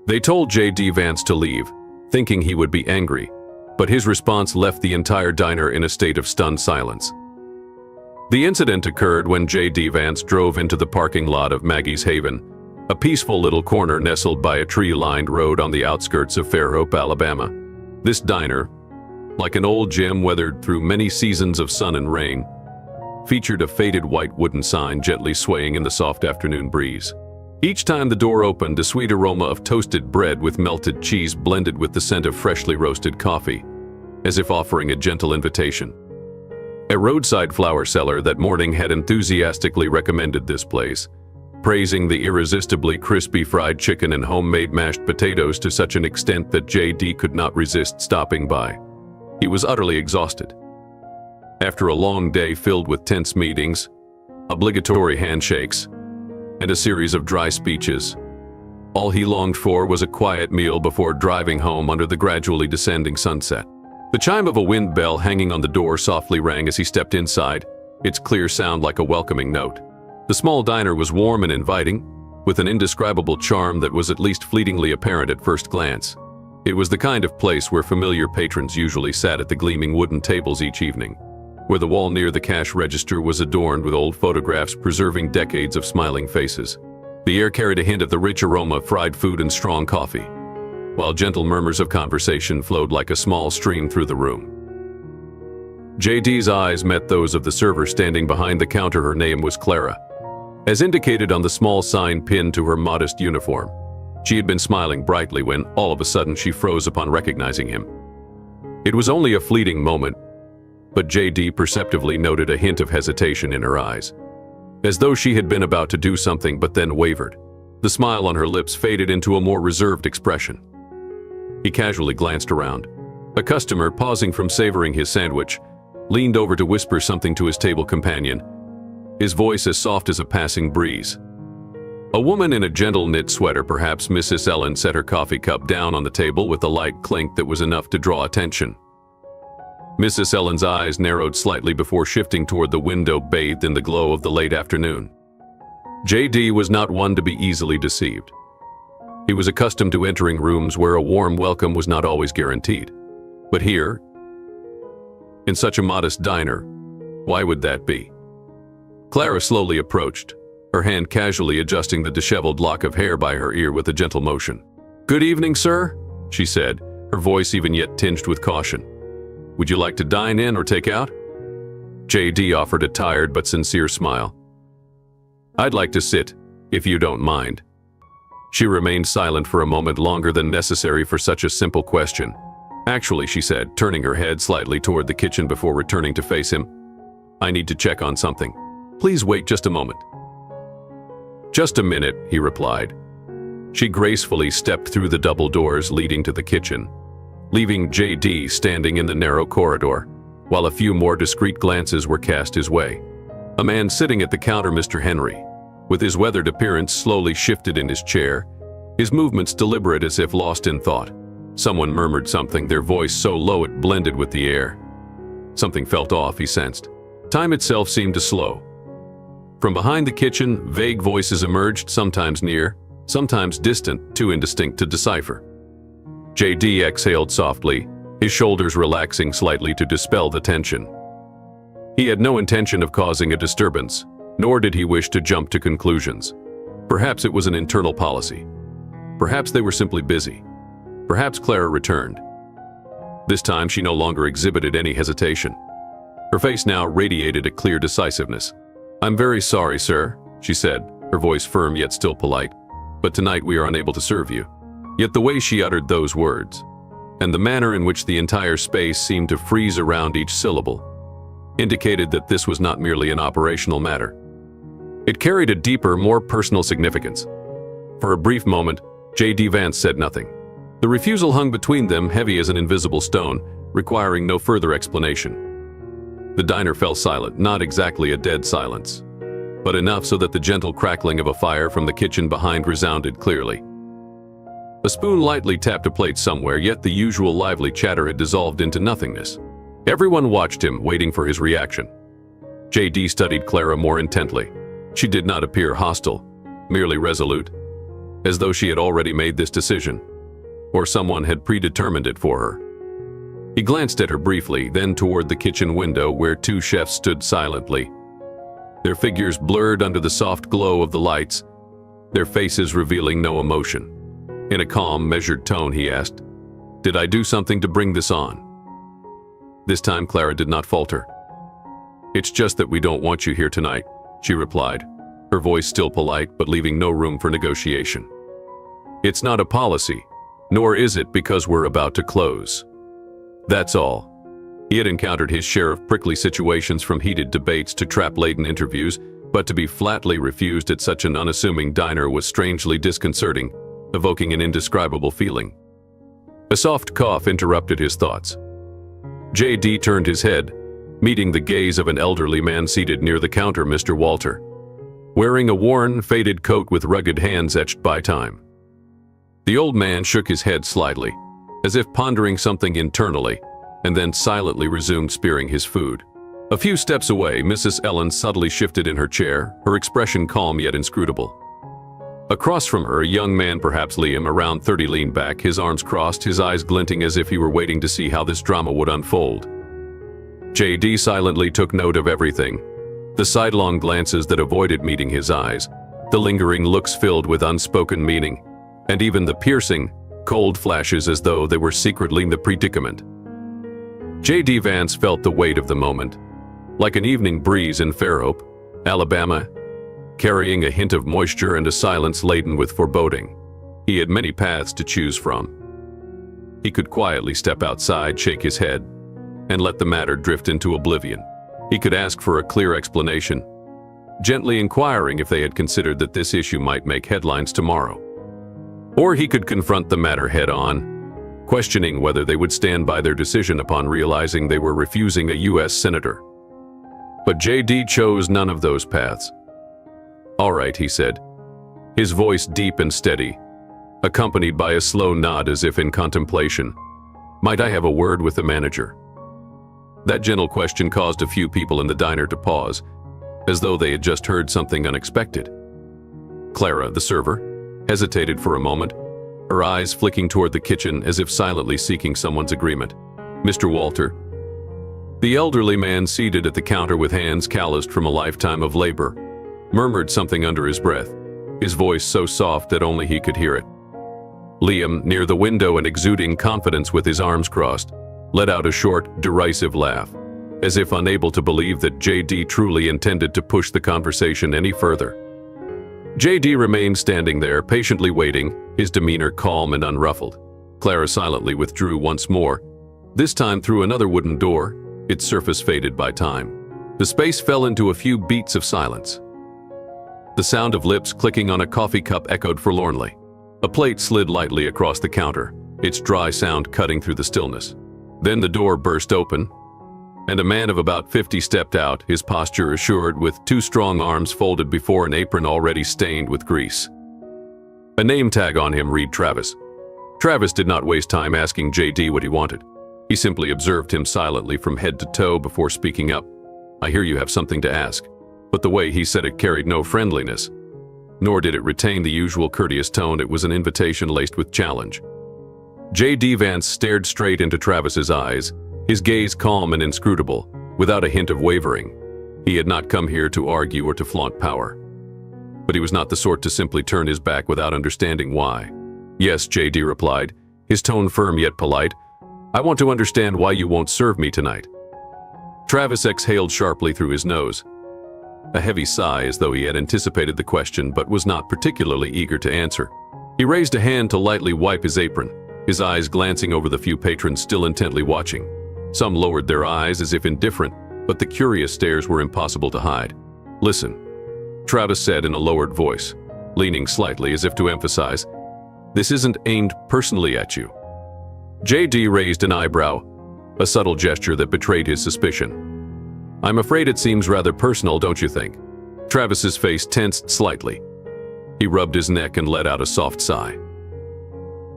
They told JD Vance to leave, thinking he would be angry, but his response left the entire diner in a state of stunned silence. The incident occurred when JD Vance drove into the parking lot of Maggie's Haven, a peaceful little corner nestled by a tree-lined road on the outskirts of Fairhope, Alabama. This diner, like an old gym weathered through many seasons of sun and rain, featured a faded white wooden sign gently swaying in the soft afternoon breeze. Each time the door opened, a sweet aroma of toasted bread with melted cheese blended with the scent of freshly roasted coffee, as if offering a gentle invitation. A roadside flower seller that morning had enthusiastically recommended this place, praising the irresistibly crispy fried chicken and homemade mashed potatoes to such an extent that JD could not resist stopping by. He was utterly exhausted. After a long day filled with tense meetings, obligatory handshakes, and a series of dry speeches, all he longed for was a quiet meal before driving home under the gradually descending sunset. The chime of a wind bell hanging on the door softly rang as he stepped inside, its clear sound like a welcoming note. The small diner was warm and inviting, with an indescribable charm that was at least fleetingly apparent at first glance. It was the kind of place where familiar patrons usually sat at the gleaming wooden tables each evening, where the wall near the cash register was adorned with old photographs preserving decades of smiling faces. The air carried a hint of the rich aroma of fried food and strong coffee, while gentle murmurs of conversation flowed like a small stream through the room. JD's eyes met those of the server standing behind the counter. Her name was Clara, as indicated on the small sign pinned to her modest uniform. She had been smiling brightly when, all of a sudden, she froze upon recognizing him. It was only a fleeting moment, but JD perceptively noted a hint of hesitation in her eyes, as though she had been about to do something but then wavered. The smile on her lips faded into a more reserved expression. He casually glanced around. A customer, pausing from savoring his sandwich, leaned over to whisper something to his table companion, his voice as soft as a passing breeze. A woman in a gentle knit sweater, perhaps Mrs. Ellen, set her coffee cup down on the table with a light clink that was enough to draw attention. Mrs. Ellen's eyes narrowed slightly before shifting toward the window bathed in the glow of the late afternoon. JD was not one to be easily deceived. He was accustomed to entering rooms where a warm welcome was not always guaranteed. But here, in such a modest diner, why would that be? Clara slowly approached, her hand casually adjusting the disheveled lock of hair by her ear with a gentle motion. "Good evening, sir," she said, her voice even yet tinged with caution. "Would you like to dine in or take out?" JD offered a tired but sincere smile. "I'd like to sit, if you don't mind." She remained silent for a moment longer than necessary for such a simple question, "Actually," she said, turning her head slightly toward the kitchen before returning to face him, "I need to check on something. Please wait just a moment." "Just a minute," he replied. She gracefully stepped through the double doors leading to the kitchen, leaving JD standing in the narrow corridor, while a few more discreet glances were cast his way. A man sitting at the counter, Mr. Henry, with his weathered appearance, slowly shifted in his chair, his movements deliberate as if lost in thought. Someone murmured something, their voice so low it blended with the air. Something felt off, he sensed. Time itself seemed to slow. From behind the kitchen, vague voices emerged, sometimes near, sometimes distant, too indistinct to decipher. JD exhaled softly, his shoulders relaxing slightly to dispel the tension. He had no intention of causing a disturbance, nor did he wish to jump to conclusions. Perhaps it was an internal policy. Perhaps they were simply busy. Perhaps Clara returned. This time she no longer exhibited any hesitation. Her face now radiated a clear decisiveness. "I'm very sorry, sir," she said, her voice firm yet still polite, "but tonight we are unable to serve you." Yet the way she uttered those words, and the manner in which the entire space seemed to freeze around each syllable, indicated that this was not merely an operational matter. It carried a deeper, more personal significance. For a brief moment, JD Vance said nothing. The refusal hung between them, heavy as an invisible stone, requiring no further explanation. The diner fell silent, not exactly a dead silence, but enough so that the gentle crackling of a fire from the kitchen behind resounded clearly. A spoon lightly tapped a plate somewhere, yet the usual lively chatter had dissolved into nothingness. Everyone watched him, waiting for his reaction. JD studied Clara more intently. She did not appear hostile, merely resolute, as though she had already made this decision, or someone had predetermined it for her. He glanced at her briefly, then toward the kitchen window where two chefs stood silently, their figures blurred under the soft glow of the lights, their faces revealing no emotion. In a calm, measured tone, he asked, "Did I do something to bring this on?" This time Clara did not falter. "It's just that we don't want you here tonight," she replied, her voice still polite but leaving no room for negotiation. "It's not a policy, nor is it because we're about to close. That's all." He had encountered his share of prickly situations, from heated debates to trap-laden interviews, but to be flatly refused at such an unassuming diner was strangely disconcerting, evoking an indescribable feeling. A soft cough interrupted his thoughts. JD turned his head, meeting the gaze of an elderly man seated near the counter, Mr. Walter, wearing a worn, faded coat with rugged hands etched by time. The old man shook his head slightly, as if pondering something internally, and then silently resumed spearing his food. A few steps away, Mrs. Ellen subtly shifted in her chair, her expression calm yet inscrutable. Across from her, a young man, perhaps Liam, around 30, leaned back, his arms crossed, his eyes glinting as if he were waiting to see how this drama would unfold. JD silently took note of everything, the sidelong glances that avoided meeting his eyes, the lingering looks filled with unspoken meaning, and even the piercing, cold flashes as though they were secretly in the predicament. JD Vance felt the weight of the moment, like an evening breeze in Fairhope, Alabama, carrying a hint of moisture and a silence laden with foreboding. He had many paths to choose from. He could quietly step outside, shake his head, and let the matter drift into oblivion. He could ask for a clear explanation, gently inquiring if they had considered that this issue might make headlines tomorrow. Or he could confront the matter head-on, questioning whether they would stand by their decision upon realizing they were refusing a U.S. senator. But JD chose none of those paths. "All right," he said, his voice deep and steady, accompanied by a slow nod as if in contemplation. "Might I have a word with the manager?" That gentle question caused a few people in the diner to pause, as though they had just heard something unexpected. Clara, the server, hesitated for a moment, her eyes flicking toward the kitchen as if silently seeking someone's agreement. Mr. Walter, the elderly man seated at the counter with hands calloused from a lifetime of labor, murmured something under his breath, his voice so soft that only he could hear it. Liam, near the window and exuding confidence with his arms crossed, let out a short, derisive laugh, as if unable to believe that JD truly intended to push the conversation any further. JD remained standing there, patiently waiting, his demeanor calm and unruffled. Clara silently withdrew once more, This time through another wooden door, its surface faded by time. The space fell into a few beats of silence. The sound of lips clicking on a coffee cup echoed forlornly. A plate slid lightly across the counter, its dry sound cutting through the stillness. Then the door burst open, and a man of about 50 stepped out, his posture assured, with two strong arms folded before an apron already stained with grease. A name tag on him read Travis. Travis did not waste time asking JD what he wanted. He simply observed him silently from head to toe before speaking up. "I hear you have something to ask." But the way he said it carried no friendliness, nor did it retain the usual courteous tone. It was an invitation laced with challenge. JD Vance stared straight into Travis's eyes, his gaze calm and inscrutable, without a hint of wavering. He had not come here to argue or to flaunt power. But he was not the sort to simply turn his back without understanding why. "Yes," JD replied, his tone firm yet polite. "I want to understand why you won't serve me tonight." Travis exhaled sharply through his nose. A heavy sigh, as though he had anticipated the question but was not particularly eager to answer. He raised a hand to lightly wipe his apron, his eyes glancing over the few patrons still intently watching. Some lowered their eyes as if indifferent, but the curious stares were impossible to hide. "Listen," Travis said in a lowered voice, leaning slightly as if to emphasize, "this isn't aimed personally at you." JD raised an eyebrow, a subtle gesture that betrayed his suspicion. "I'm afraid it seems rather personal, don't you think?" Travis's face tensed slightly. He rubbed his neck and let out a soft sigh.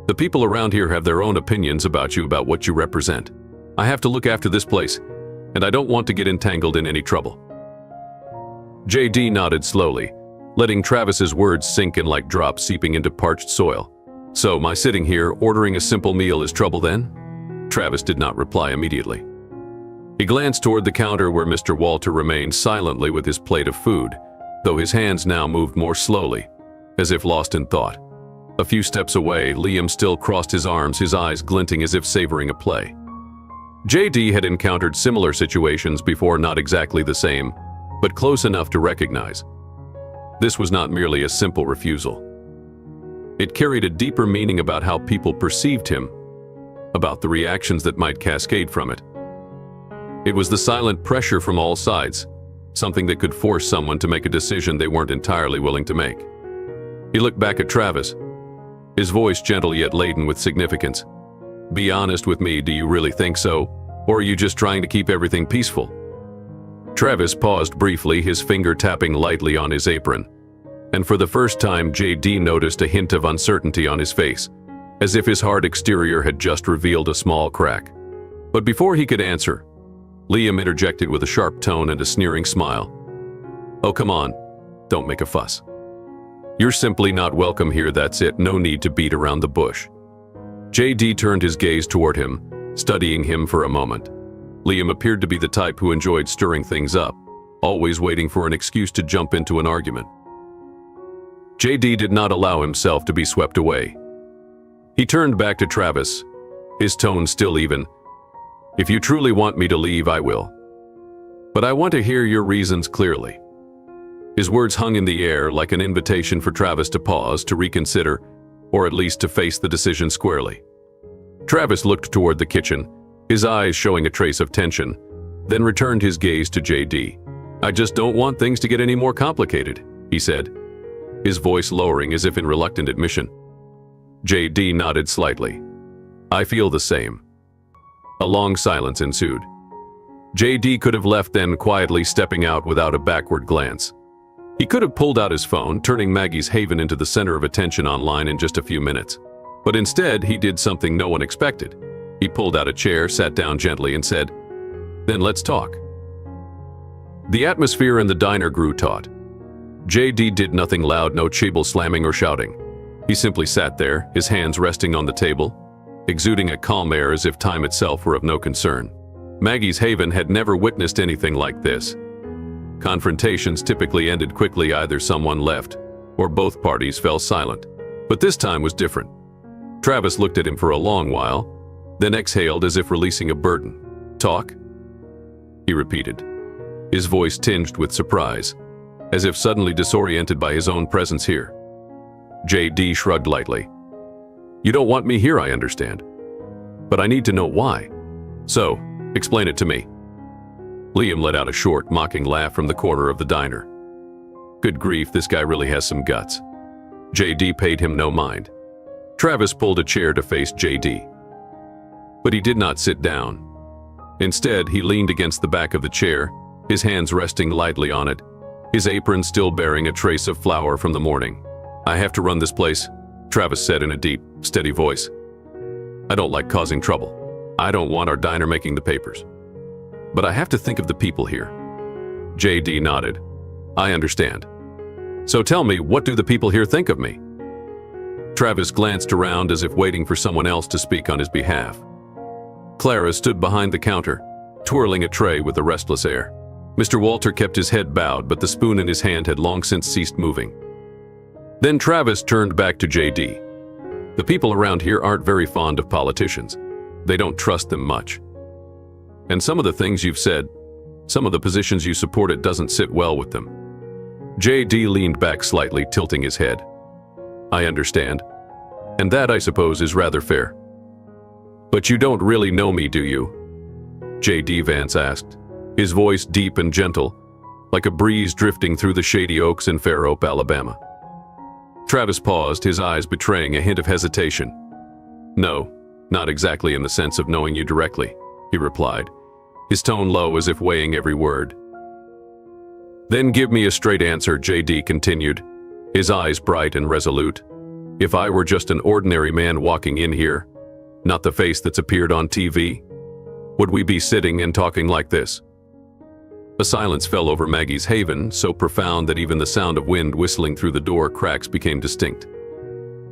"The people around here have their own opinions about you, about what you represent. I have to look after this place, and I don't want to get entangled in any trouble." JD nodded slowly, letting Travis's words sink in like drops seeping into parched soil. "So my sitting here, ordering a simple meal is trouble then?" Travis did not reply immediately. He glanced toward the counter where Mr. Walter remained silently with his plate of food, though his hands now moved more slowly, as if lost in thought. A few steps away, Liam still crossed his arms, his eyes glinting as if savoring a play. JD had encountered similar situations before, not exactly the same, but close enough to recognize. This was not merely a simple refusal. It carried a deeper meaning about how people perceived him, about the reactions that might cascade from it. It was the silent pressure from all sides, something that could force someone to make a decision they weren't entirely willing to make. He looked back at Travis, his voice gentle yet laden with significance. "Be honest with me, do you really think so? Or are you just trying to keep everything peaceful?" Travis paused briefly, his finger tapping lightly on his apron, and for the first time JD noticed a hint of uncertainty on his face, as if his hard exterior had just revealed a small crack. But before he could answer, Liam interjected with a sharp tone and a sneering smile. "Oh, come on, don't make a fuss. You're simply not welcome here, that's it, no need to beat around the bush." JD turned his gaze toward him, studying him for a moment. Liam appeared to be the type who enjoyed stirring things up, always waiting for an excuse to jump into an argument. JD did not allow himself to be swept away. He turned back to Travis, his tone still even. "If you truly want me to leave, I will. But I want to hear your reasons clearly." His words hung in the air like an invitation for Travis to pause, to reconsider, or at least to face the decision squarely. Travis looked toward the kitchen, his eyes showing a trace of tension, then returned his gaze to JD. "I just don't want things to get any more complicated," he said, his voice lowering as if in reluctant admission. JD nodded slightly. "I feel the same." A long silence ensued. JD could have left then, quietly stepping out without a backward glance. He could have pulled out his phone, turning Maggie's Haven into the center of attention online in just a few minutes. But instead, he did something no one expected. He pulled out a chair, sat down gently, and said, "Then let's talk." The atmosphere in the diner grew taut. JD did nothing loud, no table slamming or shouting. He simply sat there, his hands resting on the table, exuding a calm air as if time itself were of no concern. Maggie's Haven had never witnessed anything like this. Confrontations typically ended quickly, either someone left or both parties fell silent. But this time was different. Travis looked at him for a long while, then exhaled as if releasing a burden. "Talk?" he repeated, his voice tinged with surprise, as if suddenly disoriented by his own presence here. JD shrugged lightly. "You don't want me here, I understand. But I need to know why." So, explain it to me. Liam let out a short, mocking laugh from the corner of the diner. Good grief, this guy really has some guts. JD paid him no mind. Travis pulled a chair to face JD. But he did not sit down. Instead, he leaned against the back of the chair, his hands resting lightly on it, his apron still bearing a trace of flour from the morning. I have to run this place, Travis said in a deep, steady voice. I don't like causing trouble. I don't want our diner making the papers. But I have to think of the people here. JD nodded. I understand. So tell me, what do the people here think of me? Travis glanced around as if waiting for someone else to speak on his behalf. Clara stood behind the counter, twirling a tray with a restless air. Mr. Walter kept his head bowed, but the spoon in his hand had long since ceased moving. Then Travis turned back to JD. The people around here aren't very fond of politicians. They don't trust them much. And some of the things you've said, some of the positions you support, it doesn't sit well with them. JD leaned back slightly, tilting his head. I understand. And that, I suppose, is rather fair. But you don't really know me, do you? JD Vance asked, his voice deep and gentle, like a breeze drifting through the shady oaks in Fair Oak, Alabama. Travis paused, his eyes betraying a hint of hesitation. No, not exactly in the sense of knowing you directly, he replied, his tone low as if weighing every word. Then give me a straight answer, JD continued, his eyes bright and resolute. If I were just an ordinary man walking in here, not the face that's appeared on TV, would we be sitting and talking like this? A silence fell over Maggie's haven, so profound that even the sound of wind whistling through the door cracks became distinct.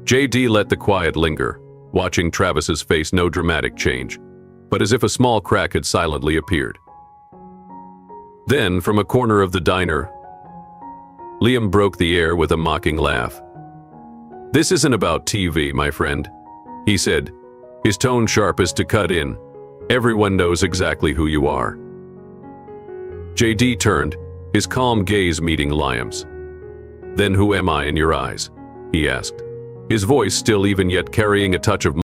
JD let the quiet linger, watching Travis's face no dramatic change, but as if a small crack had silently appeared. Then, from a corner of the diner, Liam broke the air with a mocking laugh. This isn't about TV, my friend, he said, his tone sharp as to cut in. Everyone knows exactly who you are. JD turned, his calm gaze meeting Liam's. Then who am I in your eyes? He asked, his voice still even yet carrying a touch of